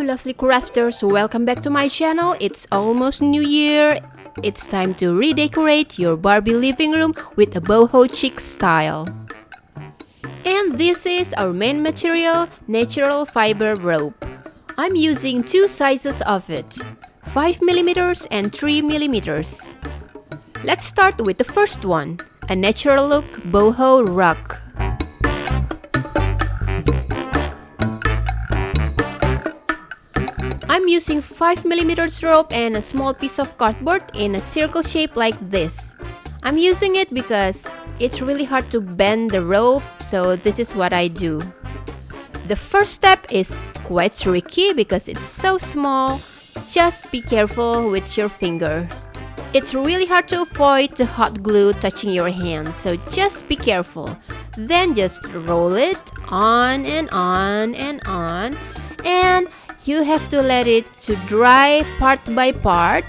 lovely crafters, welcome back to my channel. It's almost New Year. It's time to redecorate your Barbie living room with a boho chic style. And this is our main material, natural fiber rope. I'm using two sizes of it, 5mm and 3mm. Let's start with the first one, a natural look boho rug. I'm using 5mm rope and a small piece of cardboard in a circle shape like this. I'm using it because it's really hard to bend the rope, so this is what I do. The first step is quite tricky because it's so small. Just be careful with your fingers. It's really hard to avoid the hot glue touching your hands, so just be careful. Then just roll it on and on and on, and you have to let it to dry part by part.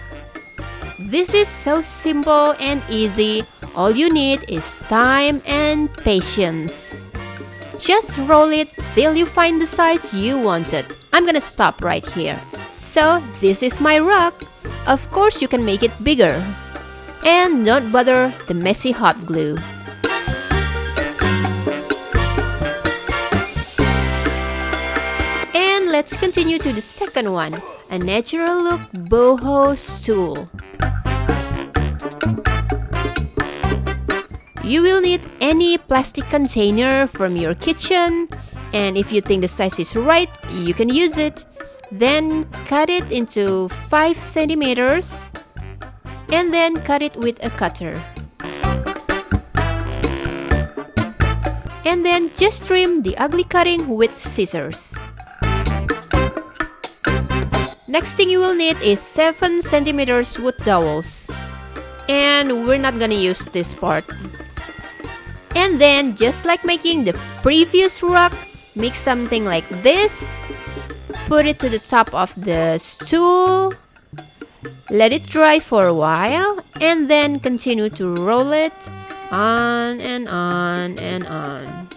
This is so simple and easy. All you need is time and patience. Just roll it till you find the size you wanted. I'm gonna stop right here. So this is my rug. Of course you can make it bigger. And don't bother the messy hot glue. Let's continue to the second one, a natural look boho stool. You will need any plastic container from your kitchen, and if you think the size is right, you can use it. Then cut it into 5cm and then cut it with a cutter. And then just trim the ugly cutting with scissors. Next thing you will need is 7cm wood dowels. And we're not gonna use this part. And then, just like making the previous rug, make something like this. Put it to the top of the stool. Let it dry for a while. And then continue to roll it on and on and on.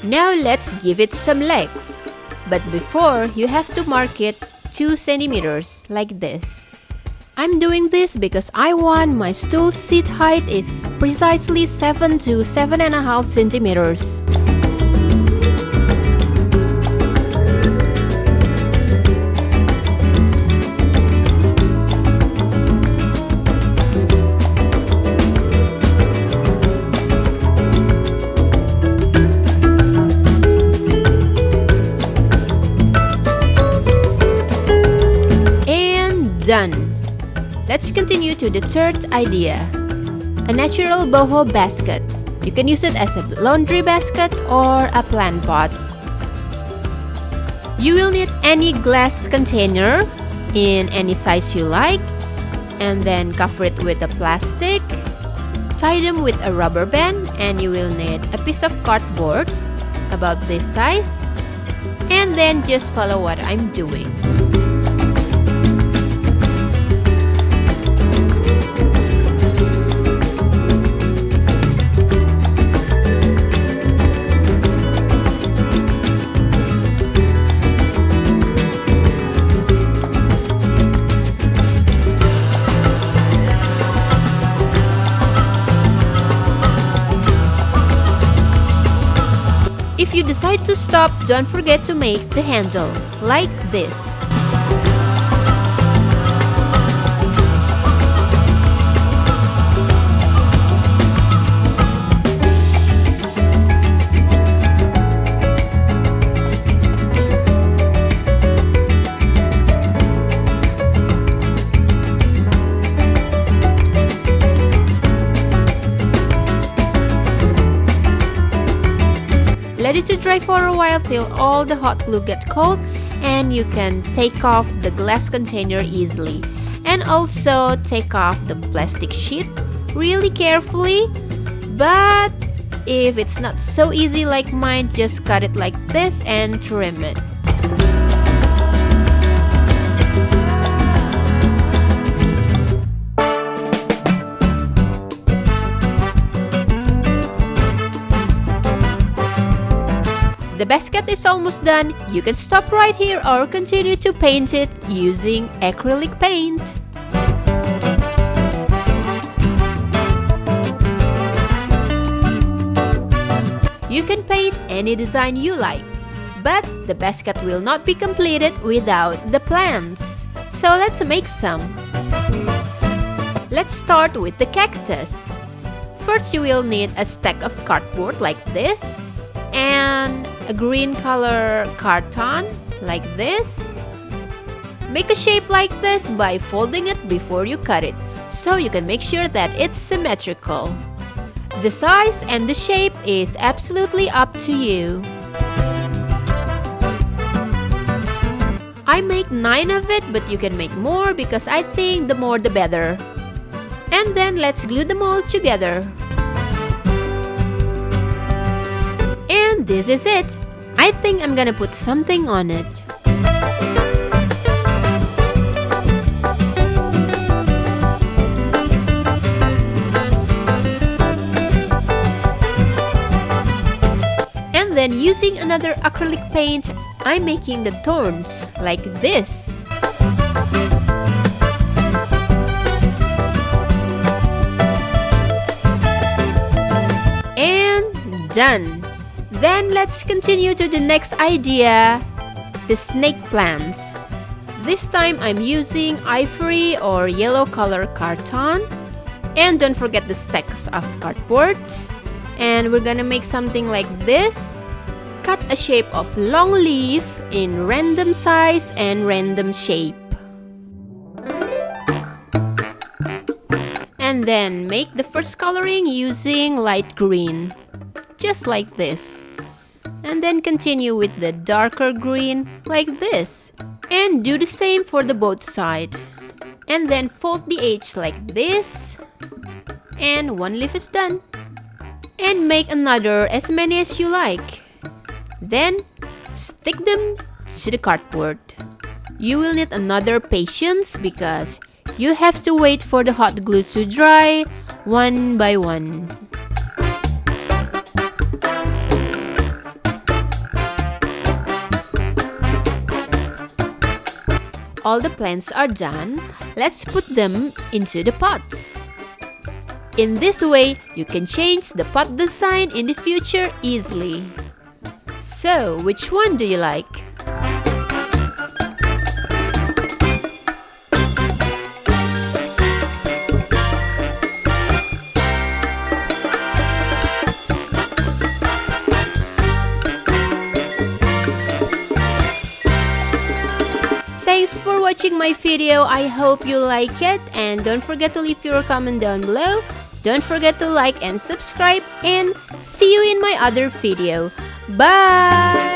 Now let's give it some legs. But before, you have to mark it 2cm like this. I'm doing this because I want my stool seat height is precisely 7 to 7.5 centimeters. Done. Let's continue to the third idea, a natural boho basket. You can use it as a laundry basket or a plant pot. You will need any glass container in any size you like, and then cover it with a plastic. Tie them with a rubber band, and you will need a piece of cardboard about this size, and then just follow what I'm doing. If you decide to stop, don't forget to make the handle, like this. Let it to dry for a while till all the hot glue get cold, and you can take off the glass container easily. And also take off the plastic sheet really carefully. But if it's not so easy like mine, just cut it like this and trim it. The basket is almost done. You can stop right here or continue to paint it using acrylic paint. You can paint any design you like, but the basket will not be completed without the plants. So let's make some. Let's start with the cactus. First, you will need a stack of cardboard like this, and a green color carton like this. Make a shape like this by folding it before you cut it, so you can make sure that it's symmetrical. The size and the shape is absolutely up to you. I make 9 of it, but you can make more because I think the more the better. And then let's glue them all together. And this is it. I think I'm gonna put something on it. And then using another acrylic paint, I'm making the thorns like this. And done. Then let's continue to the next idea, the snake plants. This time I'm using ivory or yellow color carton. And don't forget the stacks of cardboard. And we're gonna make something like this. Cut a shape of long leaf in random size and random shape. And then make the first coloring using light green, just like this. And then continue with the darker green like this. And do the same for the both sides. And then fold the edge like this. And one leaf is done. And make another as many as you like. Then stick them to the cardboard. You will need another patience because you have to wait for the hot glue to dry one by one. All the plants are done. Let's put them into the pots. In this way, you can change the pot design in the future easily. So, which one do you like? Thanks for watching my video. I hope you like it, and don't forget to leave your comment down below. Don't forget to like and subscribe, and see you in my other video. Bye!